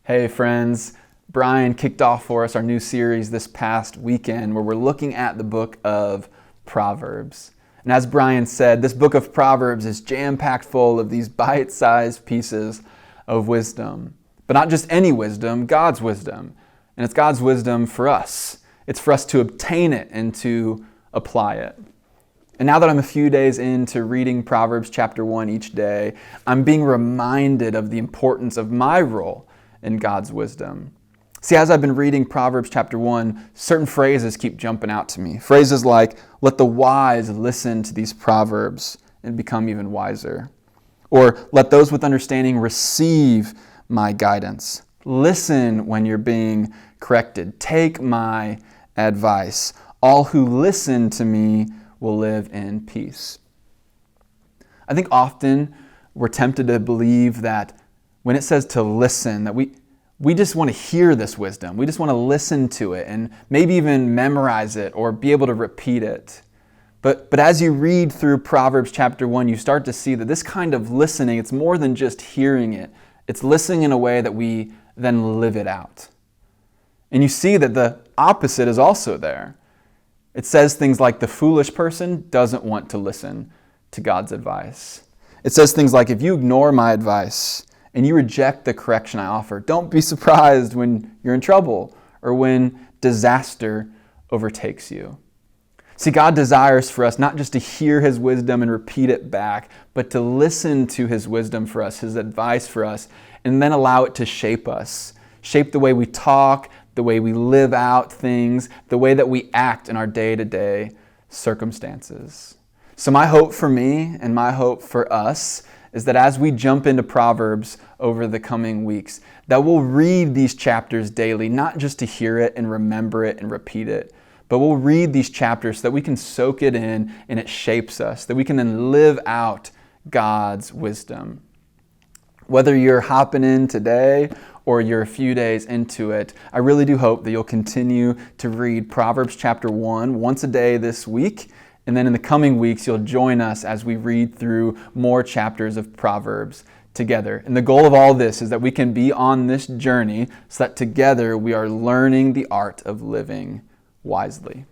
Hey friends, Brian kicked off for us our new series this past weekend where we're looking at the Book of Proverbs. And as Brian said, this Book of Proverbs is jam-packed full of these bite-sized pieces of wisdom. But not just any wisdom, God's wisdom. And it's God's wisdom for us. It's for us to obtain it and to apply it. And now that I'm a few days into reading Proverbs chapter 1 each day, I'm being reminded of the importance of my role in God's wisdom. See, as I've been reading Proverbs chapter 1, certain phrases keep jumping out to me. Phrases like, let the wise listen to these proverbs and become even wiser. Or, let those with understanding receive my guidance. Listen when you're being corrected. Take my advice. All who listen to me will live in peace. I think often we're tempted to believe that when it says to listen, that we just want to hear this wisdom. We just want to listen to it and maybe even memorize it or be able to repeat it. But as you read through Proverbs chapter 1, you start to see that this kind of listening, it's more than just hearing it. It's listening in a way that we then live it out. And you see that the opposite is also there. It says things like the foolish person doesn't want to listen to God's advice. It says things like, if you ignore my advice and you reject the correction I offer, don't be surprised when you're in trouble or when disaster overtakes you. See, God desires for us not just to hear His wisdom and repeat it back, but to listen to His wisdom for us, His advice for us, and then allow it to shape us. Shape the way we talk, the way we live out things, the way that we act in our day-to-day circumstances. So my hope for me and my hope for us is that as we jump into Proverbs over the coming weeks, that we'll read these chapters daily, not just to hear it and remember it and repeat it, but we'll read these chapters so that we can soak it in and it shapes us, that we can then live out God's wisdom. Whether you're hopping in today or you're a few days into it, I really do hope that you'll continue to read Proverbs chapter 1 once a day this week. And then in the coming weeks, you'll join us as we read through more chapters of Proverbs together. And the goal of all this is that we can be on this journey so that together we are learning the art of living wisely.